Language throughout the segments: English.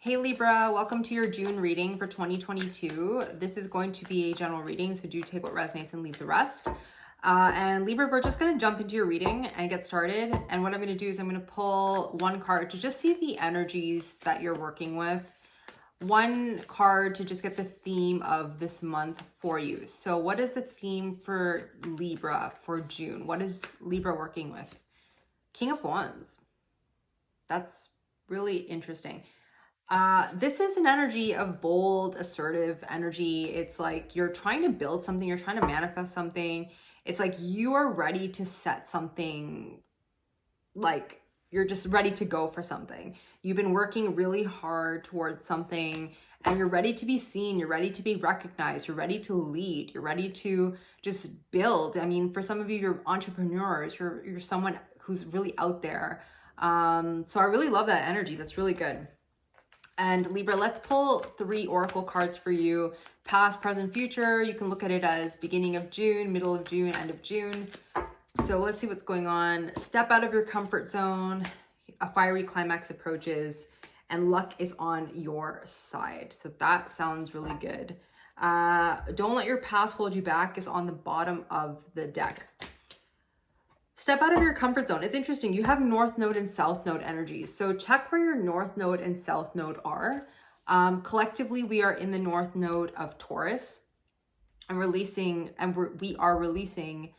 Hey Libra, welcome to your June reading for 2022. This is going to be a general reading, so do take what resonates and leave the rest. And Libra, we're just going to jump into your reading and get started. And what I'm going to do is I'm going to pull one card to just see the energies that you're working with. One card to just get the theme of this month for you. So what is the theme for Libra for June? What is Libra working with? King of Wands. That's really interesting. This is an energy of bold, assertive energy. It's like you're trying to build something, you're trying to manifest something. It's like you are ready to set something, like you're just ready to go for something. You've been working really hard towards something and you're ready to be seen, you're ready to be recognized, you're ready to lead, you're ready to just build. I mean, for some of you, you're entrepreneurs, you're someone who's really out there. So I really love that energy. That's really good. And Libra, let's pull 3 oracle cards for you. Past, present, future. You can look at it as beginning of June, middle of June, end of June. So let's see what's going on. Step out of your comfort zone. A fiery climax approaches and luck is on your side. So that sounds really good. Don't let your past hold you back is on the bottom of the deck. Step out of your comfort zone. It's interesting. You have North Node and South Node energies. So check where your North Node and South Node are. Collectively, we are in the North Node of Taurus and we are releasing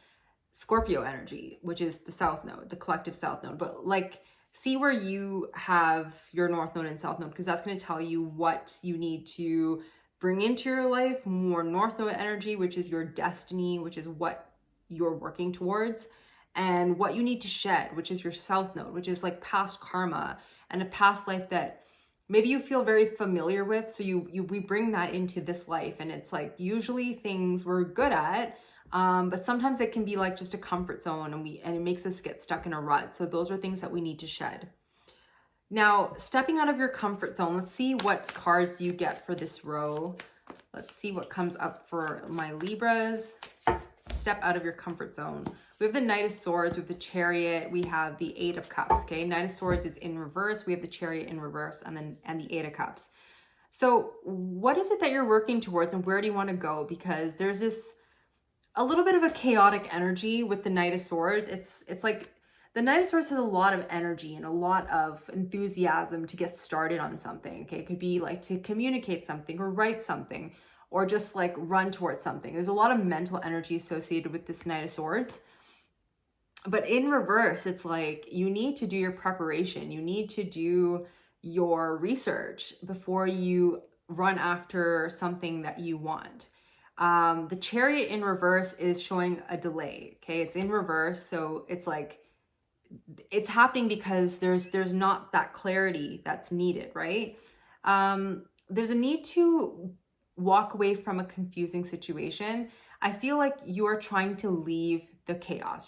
Scorpio energy, which is the South Node, the collective South Node. But like, see where you have your North Node and South Node, because that's going to tell you what you need to bring into your life. More North Node energy, which is your destiny, which is what you're working towards. And what you need to shed, which is your South Node, which is like past karma and a past life that maybe you feel very familiar with. So we bring that into this life, and it's like usually things we're good at, but sometimes it can be like just a comfort zone, and it makes us get stuck in a rut. So those are things that we need to shed. Now, stepping out of your comfort zone, let's see what cards you get for this row. Let's see what comes up for my Libras. Step out of your comfort zone. We have the Knight of Swords, we have the Chariot, we have the 8 of Cups, okay? Knight of Swords is in reverse, we have the Chariot in reverse, and the 8 of Cups. So what is it that you're working towards, and where do you want to go? Because there's a little bit of a chaotic energy with the Knight of Swords. It's like the Knight of Swords has a lot of energy and a lot of enthusiasm to get started on something, okay? It could be like to communicate something or write something or just like run towards something. There's a lot of mental energy associated with this Knight of Swords. But in reverse, it's like you need to do your preparation. You need to do your research before you run after something that you want. The Chariot in reverse is showing a delay, okay? It's in reverse, so it's like it's happening because there's not that clarity that's needed, right? There's a need to walk away from a confusing situation. I feel like you are trying to leave the chaos.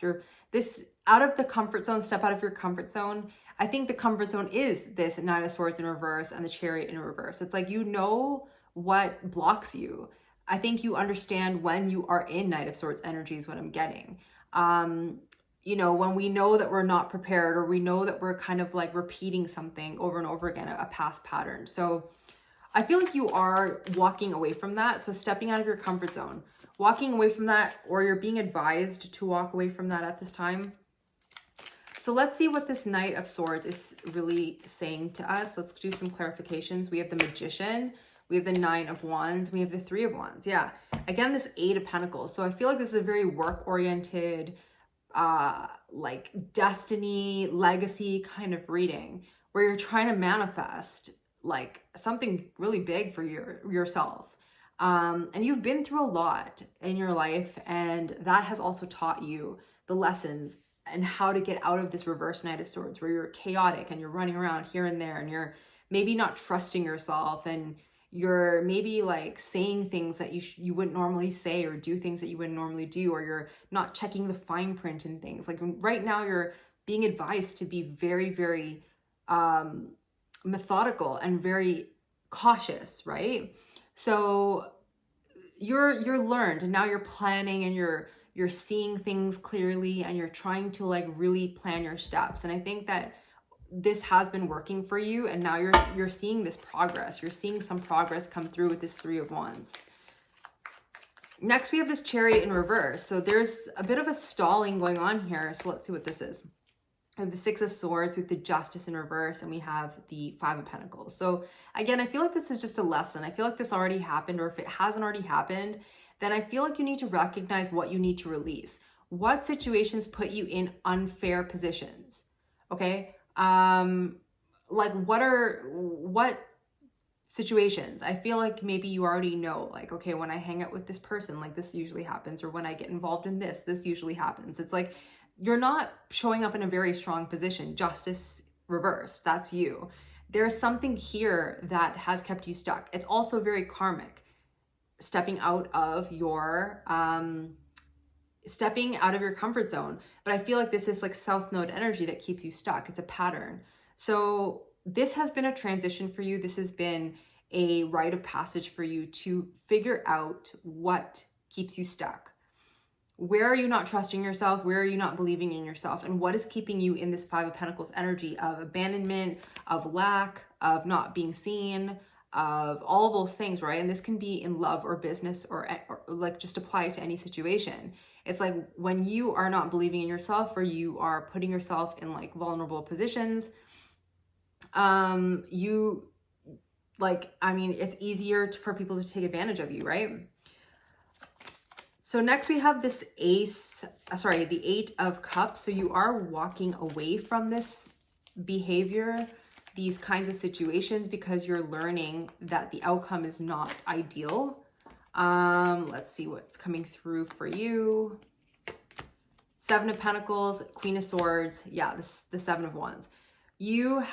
This out of the comfort zone, step out of your comfort zone. I think the comfort zone is this Knight of Swords in reverse and the Chariot in reverse. It's like, you know what blocks you. I think you understand when you are in Knight of Swords energy is what I'm getting. You know, when we know that we're not prepared, or we know that we're kind of like repeating something over and over again, a past pattern. So I feel like you are walking away from that. So stepping out of your comfort zone, walking away from that, or you're being advised to walk away from that at this time. So let's see what this Knight of Swords is really saying to us. Let's do some clarifications. We have the Magician, we have the 9 of Wands, we have the 3 of Wands. Yeah, again, this 8 of Pentacles. So I feel like this is a very work-oriented, like destiny, legacy kind of reading, where you're trying to manifest like something really big for yourself. And you've been through a lot in your life, and that has also taught you the lessons and how to get out of this reverse Knight of Swords, where you're chaotic and you're running around here and there, and you're maybe not trusting yourself, and you're maybe like saying things that you wouldn't normally say, or do things that you wouldn't normally do, or you're not checking the fine print and things. Like right now you're being advised to be very, very methodical and very cautious, right? So you're learned, and now you're planning, and you're seeing things clearly, and you're trying to like really plan your steps. And I think that this has been working for you, and now you're seeing this progress. You're seeing some progress come through with this Three of Wands. Next, we have this Chariot in reverse. So there's a bit of a stalling going on here. So let's see what this is. We have the Six of Swords with the Justice in reverse, and we have the Five of Pentacles. So again, I feel like this is just a lesson. I feel like this already happened, or if it hasn't already happened, then I feel like you need to recognize what you need to release. What situations put you in unfair positions? Okay. Like what situations? I feel like maybe you already know, like, okay, when I hang out with this person, like this usually happens, or when I get involved in this usually happens. It's like, you're not showing up in a very strong position. Justice reversed, that's you. There's something here that has kept you stuck. It's also very karmic. Stepping out of your comfort zone. But I feel like this is like South Node energy that keeps you stuck. It's a pattern. So this has been a transition for you. This has been a rite of passage for you to figure out what keeps you stuck. Where are you not trusting yourself? Where are you not believing in yourself? And what is keeping you in this Five of Pentacles energy of abandonment, of lack, of not being seen, of all of those things, right? And this can be in love or business, or like just apply it to any situation. It's like when you are not believing in yourself, or you are putting yourself in like vulnerable positions, it's easier for people to take advantage of you, right? So next we have this the Eight of Cups. So you are walking away from this behavior, these kinds of situations, because you're learning that the outcome is not ideal. Let's see what's coming through for you. Seven of Pentacles, Queen of Swords. Yeah, the Seven of Wands. You're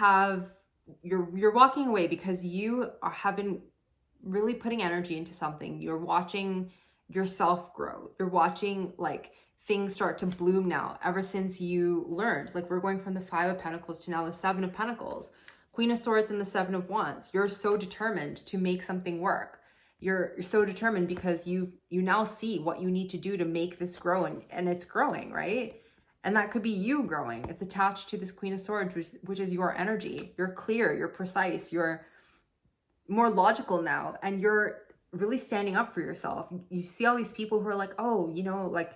walking away because you have been really putting energy into something. You're watching yourself grow. You're watching like things start to bloom now ever since you learned. Like, we're going from the Five of Pentacles to now the Seven of Pentacles, Queen of Swords and the Seven of Wands. You're so determined to make something work. You're so determined because you now see what you need to do to make this grow, and it's growing, right? And that could be you growing. It's attached to this Queen of Swords, which is your energy. You're clear, you're precise, you're more logical now, and you're really standing up for yourself. You see all these people who are like, oh, like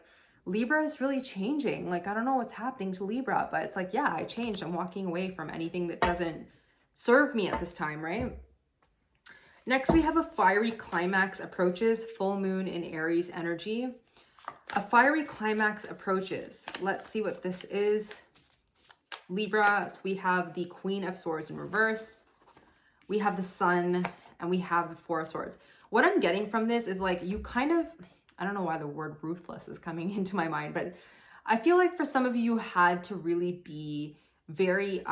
Libra is really changing. Like, I don't know what's happening to Libra, but it's like, yeah, I changed. I'm walking away from anything that doesn't serve me at this time, right? Next, we have a fiery climax approaches, full moon in Aries energy. A fiery climax approaches. Let's see what this is. Libra, so we have the Queen of Swords in reverse. We have the Sun, and we have the Four of Swords. What I'm getting from this is like, you kind of, I don't know why the word ruthless is coming into my mind, but I feel like for some of you had to really be very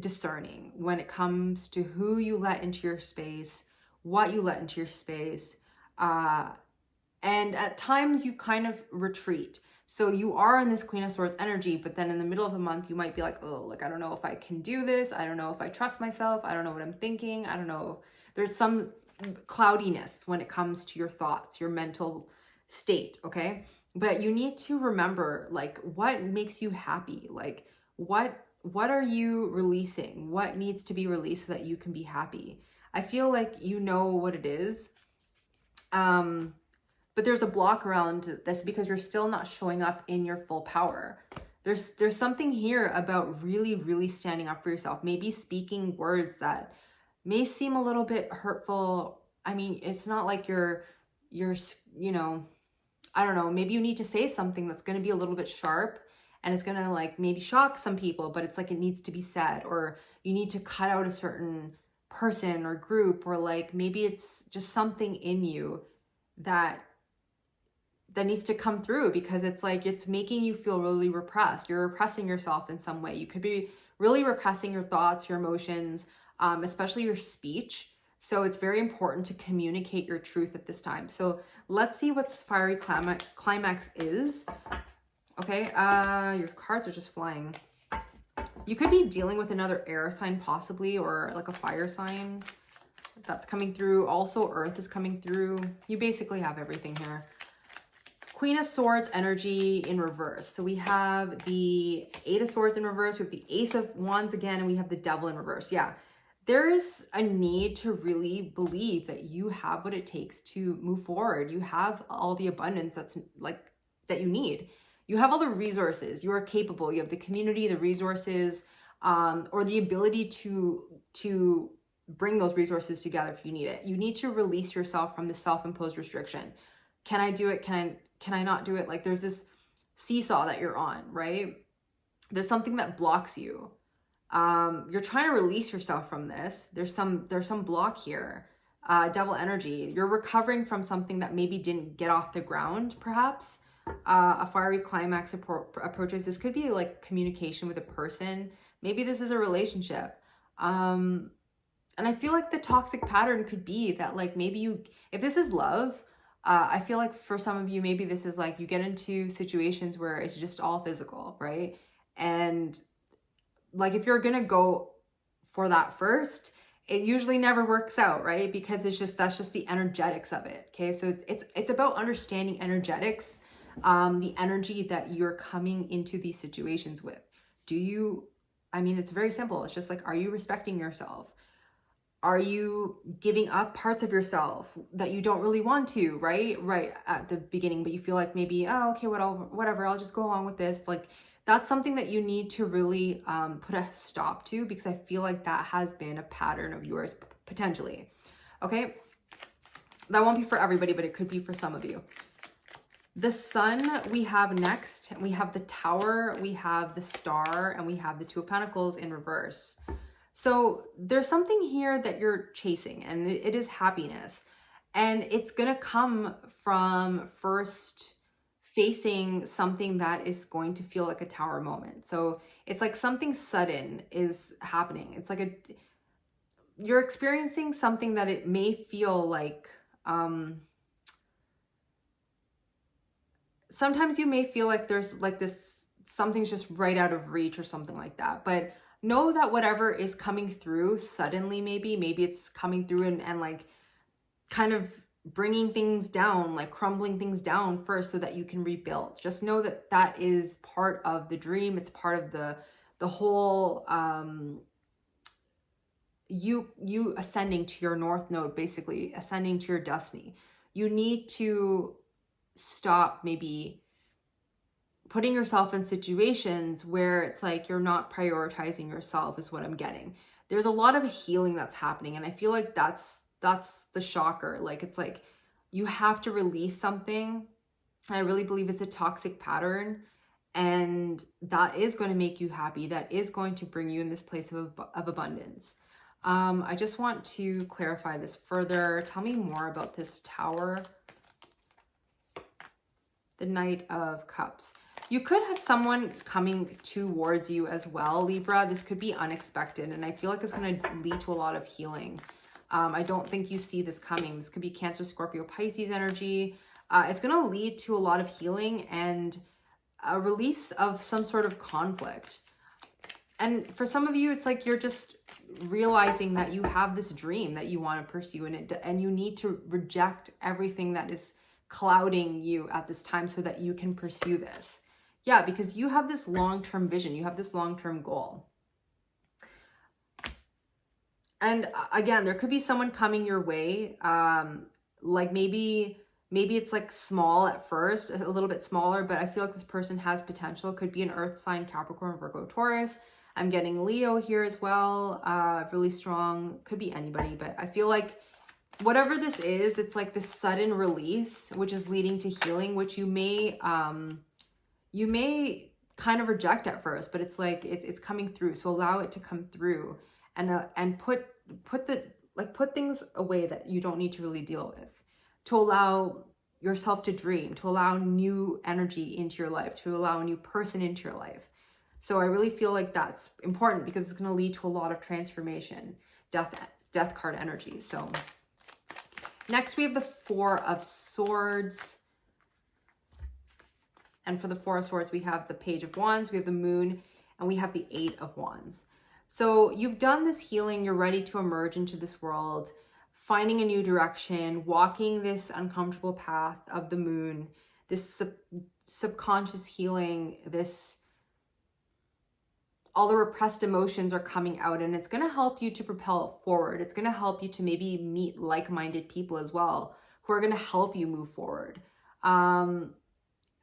discerning when it comes to who you let into your space, what you let into your space. And at times you kind of retreat. So you are in this Queen of Swords energy, but then in the middle of the month, you might be like, oh, like, I don't know if I can do this. I don't know if I trust myself. I don't know what I'm thinking. I don't know. There's some cloudiness when it comes to your thoughts, your mental state, okay? But you need to remember, like, what makes you happy? Like, what are you releasing? What needs to be released so that you can be happy? I feel like you know what it is. But there's a block around this because you're still not showing up in your full power. There's something here about really, really standing up for yourself. Maybe speaking words that may seem a little bit hurtful. I mean, it's not like you're, I don't know, maybe you need to say something that's going to be a little bit sharp and it's going to like maybe shock some people, but it's like it needs to be said, or you need to cut out a certain person or group, or like maybe it's just something in you that needs to come through because it's like it's making you feel really repressed. You're repressing yourself in some way. You could be really repressing your thoughts, your emotions, especially your speech. So it's very important to communicate your truth at this time. So let's see what this fiery climax is. Okay, your cards are just flying. You could be dealing with another air sign possibly, or like a fire sign that's coming through. Also, Earth is coming through. You basically have everything here. Queen of Swords energy in reverse. So we have the Eight of Swords in reverse, we have the Ace of Wands again, and we have the Devil in reverse. Yeah, there is a need to really believe that you have what it takes to move forward. You have all the abundance that's like that you need. You have all the resources. You are capable. You have the community, the resources, or the ability to bring those resources together if you need it. You need to release yourself from the self-imposed restriction. Can I do it? Can I not do it? Like there's this seesaw that you're on, right? There's something that blocks you. You're trying to release yourself from this. There's some block here. Devil energy. You're recovering from something that maybe didn't get off the ground, perhaps. A fiery climax approaches. This could be like communication with a person. Maybe this is a relationship. And I feel like the toxic pattern could be that like maybe if this is love, I feel like for some of you, maybe this is like you get into situations where it's just all physical, right? And like if you're gonna go for that first, it usually never works out, right? Because that's just the energetics of it. Okay, so it's about understanding energetics, the energy that you're coming into these situations with. I mean, it's very simple. It's just like, are you respecting yourself? Are you giving up parts of yourself that you don't really want to, right at the beginning, but you feel like maybe, oh, okay, whatever, I'll just go along with this. Like that's something that you need to really put a stop to, because I feel like that has been a pattern of yours potentially. Okay, that won't be for everybody, but it could be for some of you. The Sun we have next, and we have the Tower, we have the Star, and we have the Two of Pentacles in reverse. So there's something here that you're chasing, and it is happiness. And it's going to come from first facing something that is going to feel like a tower moment. So it's like something sudden is happening. It's like you're experiencing something that it may feel like, sometimes you may feel like there's like this, something's just right out of reach or something like that. But know that whatever is coming through suddenly, maybe it's coming through and like kind of bringing things down, like crumbling things down first so that you can rebuild. Just know that that is part of the dream. It's part of the whole, you ascending to your North Node, basically ascending to your destiny. You need to stop maybe putting yourself in situations where it's like you're not prioritizing yourself is what I'm getting. There's a lot of healing that's happening, and I feel like that's the shocker. Like it's like you have to release something. I really believe it's a toxic pattern, and that is going to make you happy. That is going to bring you in this place of abundance. I just want to clarify this further. Tell me more about this Tower. The Knight of Cups. You could have someone coming towards you as well, Libra. This could be unexpected, and I feel like it's going to lead to a lot of healing. I don't think you see this coming. This could be Cancer, Scorpio, Pisces energy. It's going to lead to a lot of healing and a release of some sort of conflict. And for some of you, it's like you're just realizing that you have this dream that you want to pursue, and you need to reject everything that is clouding you at this time so that you can pursue this. Yeah, because you have this long-term vision. You have this long-term goal. And again, there could be someone coming your way. Like maybe it's like small at first, a little bit smaller, but I feel like this person has potential. Could be an earth sign, Capricorn, Virgo, Taurus. I'm getting Leo here as well. Really strong. Could be anybody, but I feel like whatever this is, it's like this sudden release, which is leading to healing, which you may kind of reject at first, but it's like it's coming through. So allow it to come through, and put things away that you don't need to really deal with, to allow yourself to dream, to allow new energy into your life, to allow a new person into your life. So I really feel like that's important because it's going to lead to a lot of transformation, death card energy. So next we have the Four of Swords. And for the Four of Swords, we have the Page of Wands, we have the Moon, and we have the Eight of Wands. So you've done this healing, you're ready to emerge into this world, finding a new direction, walking this uncomfortable path of the Moon. this subconscious healing, all the repressed emotions are coming out, and it's going to help you to propel it forward. It's going to help you to maybe meet like-minded people as well who are going to help you move forward.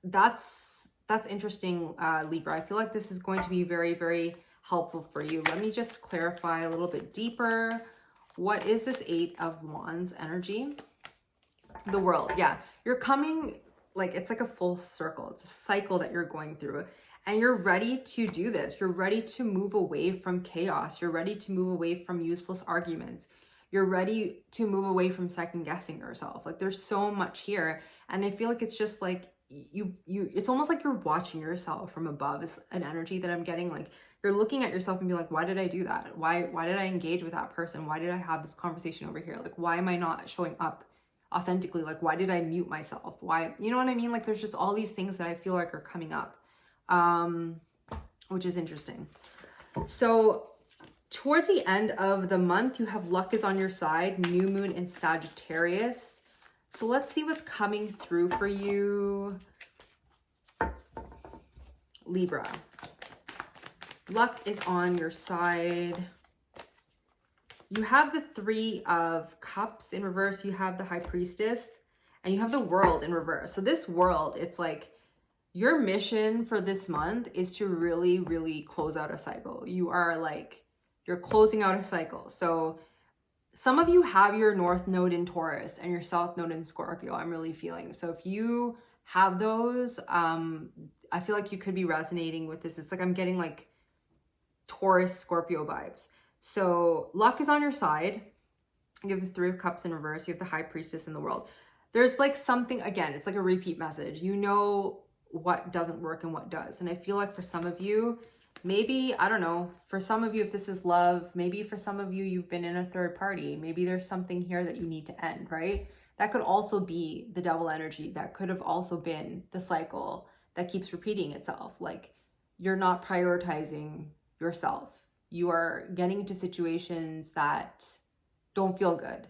That's interesting, Libra. I feel like this is going to be very, very helpful for you. Let me just clarify a little bit deeper. What is this 8 of Wands energy? The World. Yeah, you're coming, like, it's like a full circle. It's a cycle that you're going through, and you're ready to do this. You're ready to move away from chaos. You're ready to move away from useless arguments. You're ready to move away from second guessing yourself. Like, there's so much here, and I feel like it's just like it's almost like you're watching yourself from above. It's an energy that I'm getting. Like, you're looking at yourself and be like, why did I do that? Why did I engage with that person? Why did I have this conversation over here? Like, why am I not showing up authentically? Like, why did I mute myself? Why, you know what I mean? Like, there's just all these things that I feel like are coming up, which is interesting. So towards the end of the month, you have luck is on your side, new moon in Sagittarius. So let's see what's coming through for you, Libra. Luck is on your side. You have the 3 of Cups in reverse. You have the High Priestess, and you have the World in reverse. So this World, it's like your mission for this month is to really, really close out a cycle. You're closing out a cycle. So some of you have your North Node in Taurus and your South Node in Scorpio, I'm really feeling. So if you have those, I feel like you could be resonating with this. It's like I'm getting like Taurus, Scorpio vibes. So luck is on your side. You have the 3 of Cups in reverse. You have the High Priestess in the World. There's like something, again, it's like a repeat message. You know what doesn't work and what does. And I feel like for some of you, maybe, I don't know, for some of you, if this is love, maybe for some of you, you've been in a third party. Maybe there's something here that you need to end, right? That could also be the Devil energy. That could have also been the cycle that keeps repeating itself. Like, you're not prioritizing yourself. You are getting into situations that don't feel good.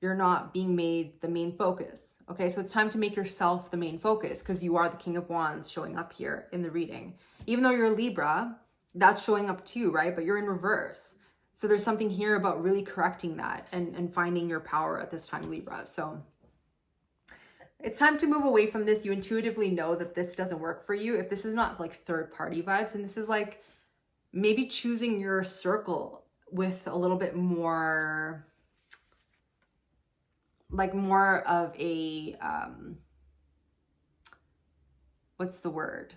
You're not being made the main focus. Okay, so it's time to make yourself the main focus, because you are the King of Wands showing up here in the reading. Even though you're Libra, that's showing up too, right? But you're in reverse. So there's something here about really correcting that and finding your power at this time, Libra. So it's time to move away from this. You intuitively know that this doesn't work for you. If this is not like third party vibes, and this is like maybe choosing your circle with a little bit more, like more of a, what's the word?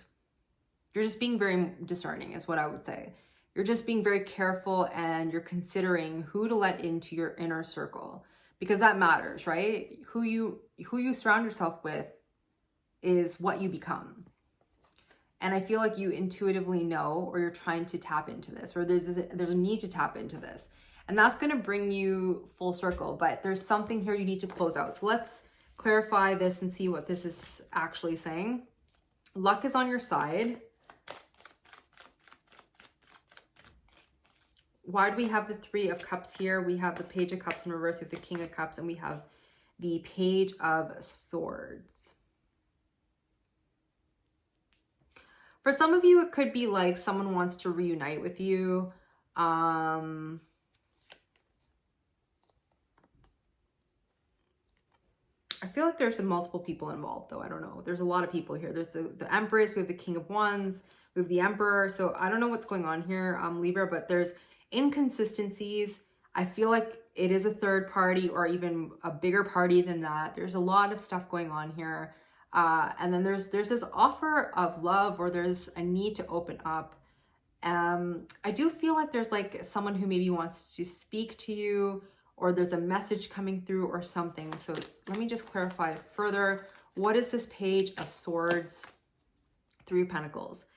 You're just being very discerning is what I would say. You're just being very careful, and you're considering who to let into your inner circle, because that matters, right? Who you surround yourself with is what you become. And I feel like you intuitively know, or you're trying to tap into this, or there's a need to tap into this. And that's going to bring you full circle, but there's something here you need to close out. So let's clarify this and see what this is actually saying. Luck is on your side. Why do we have the 3 of Cups here? We have the Page of Cups in reverse with the King of Cups, and we have the Page of Swords. For some of you, it could be like someone wants to reunite with you. I feel like there's multiple people involved, though. I don't know. There's a lot of people here. There's the Empress. We have the King of Wands. We have the Emperor. So I don't know what's going on here, Libra, but there's inconsistencies. I feel like it is a third party, or even a bigger party than that. There's a lot of stuff going on here. And then there's this offer of love, or there's a need to open up. I do feel like there's like someone who maybe wants to speak to you, or there's a message coming through or something. So let me just clarify further. What is this Page of Swords? 3 of Pentacles.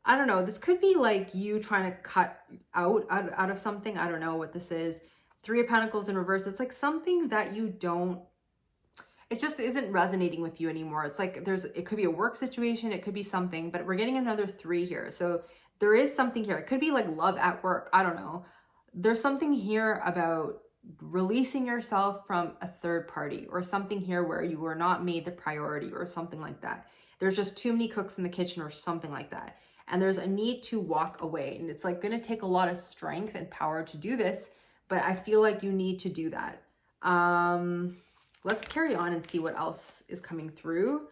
I don't know. This could be like you trying to cut out of something. I don't know what this is. 3 of Pentacles in reverse. It's like something that you don't, it just isn't resonating with you anymore. It's like it could be a work situation. It could be something, but we're getting another 3 here. So there is something here. It could be like love at work. I don't know. There's something here about releasing yourself from a third party or something here where you were not made the priority or something like that. There's just too many cooks in the kitchen or something like that. And there's a need to walk away. And it's like going to take a lot of strength and power to do this, but I feel like you need to do that. Let's carry on and see what else is coming through.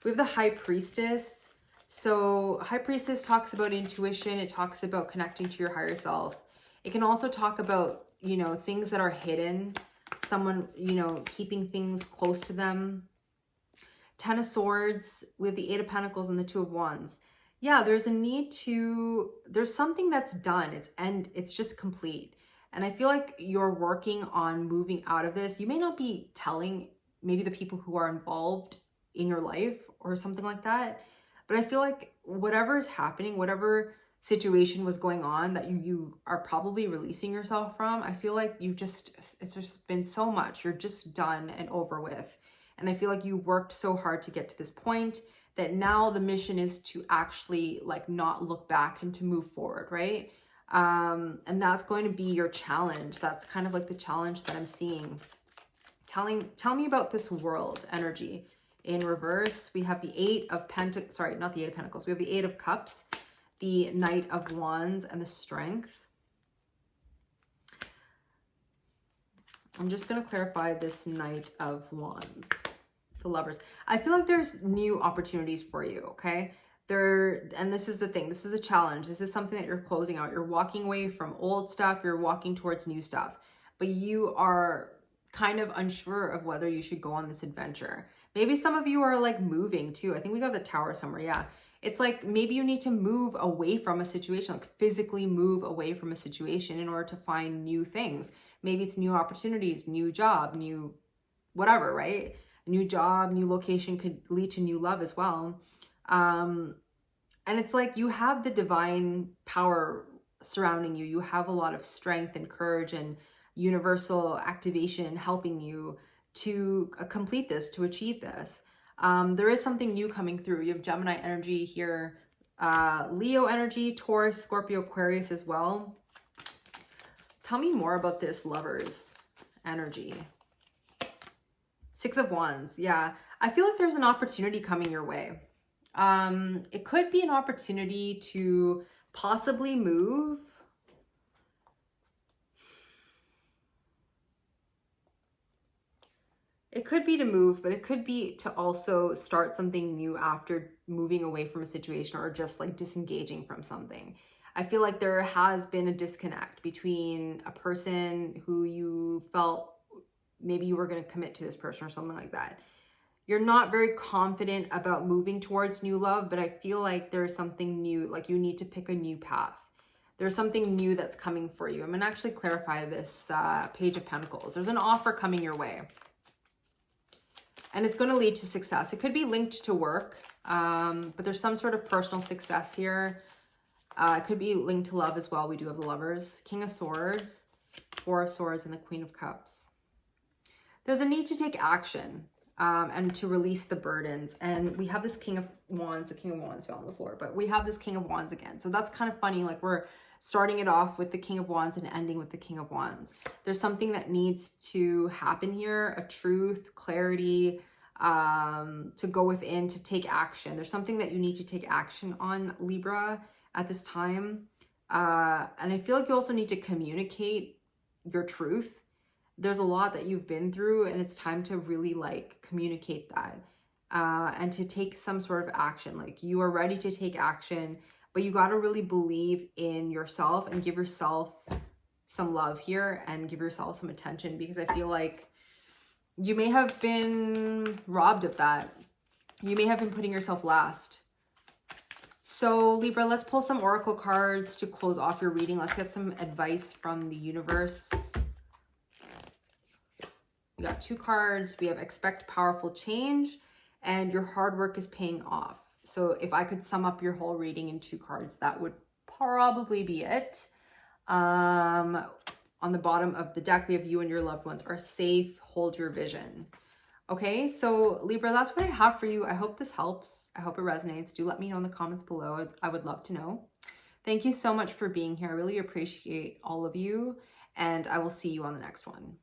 We have the High Priestess. So High Priestess talks about intuition. It talks about connecting to your higher self. It can also talk about, you know, things that are hidden, someone, you know, keeping things close to them. Ten of Swords, we have the Eight of Pentacles and the Two of Wands. Yeah, there's a need to, there's something that's done. It's just complete. And I feel like you're working on moving out of this. You may not be telling maybe the people who are involved in your life or something like that, but I feel like whatever is happening, whatever situation was going on that you are probably releasing yourself from, I feel like it's just been so much. You're just done and over with. And I feel like you worked so hard to get to this point that now the mission is to actually like not look back and to move forward, right? And that's going to be your challenge. That's kind of like the challenge that I'm seeing. Tell me about this World energy. In reverse, we have the Eight of Pentacles, sorry, not the Eight of Pentacles. We have the Eight of Cups, the Knight of Wands, and the Strength. I'm just going to clarify this Knight of Wands, the Lovers. I feel like there's new opportunities for you, okay? And this is the thing, this is a challenge. This is something that you're closing out. You're walking away from old stuff. You're walking towards new stuff, but you are kind of unsure of whether you should go on this adventure. Maybe some of you are like moving too. I think we got the Tower somewhere. Yeah. It's like maybe you need to move away from a situation, like physically move away from a situation in order to find new things. Maybe it's new opportunities, new job, new whatever, right? New job, new location could lead to new love as well. And it's like you have the divine power surrounding you. You have a lot of strength and courage and universal activation helping you to complete this, to achieve this. There is something new coming through. You have Gemini energy here, Leo energy, Taurus, Scorpio, Aquarius as well. Tell me more about this Lovers energy. Six of Wands. Yeah, I feel like there's an opportunity coming your way. It could be an opportunity to possibly move. It could be to move, but it could be to also start something new after moving away from a situation or just like disengaging from something. I feel like there has been a disconnect between a person who you felt maybe you were going to commit to this person or something like that. You're not very confident about moving towards new love, but I feel like there's something new, like you need to pick a new path. There's something new that's coming for you. I'm going to actually clarify this Page of Pentacles. There's an offer coming your way. And it's going to lead to success. It could be linked to work, but there's some sort of personal success here. It could be linked to love as well. We do have the Lovers, King of Swords, Four of Swords, and the Queen of Cups. There's a need to take action and to release the burdens. And we have this King of Wands. The King of Wands fell on the floor, but we have this King of Wands again. So that's kind of funny. Like we're starting it off with the King of Wands and ending with the King of Wands. There's something that needs to happen here, a truth, clarity, to go within, to take action. There's something that you need to take action on, Libra, at this time. And I feel like you also need to communicate your truth. There's a lot that you've been through and it's time to really like communicate that and to take some sort of action. Like you are ready to take action, but you got to really believe in yourself and give yourself some love here and give yourself some attention, because I feel like you may have been robbed of that. You may have been putting yourself last. So Libra, let's pull some oracle cards to close off your reading. Let's get some advice from the universe. We got two cards. We have expect powerful change and your hard work is paying off. So if I could sum up your whole reading in two cards, that would probably be it. On the bottom of the deck, we have you and your loved ones are safe. Hold your vision. Okay, so Libra, that's what I have for you. I hope this helps. I hope it resonates. Do let me know in the comments below. I would love to know. Thank you so much for being here. I really appreciate all of you. and I will see you on the next one.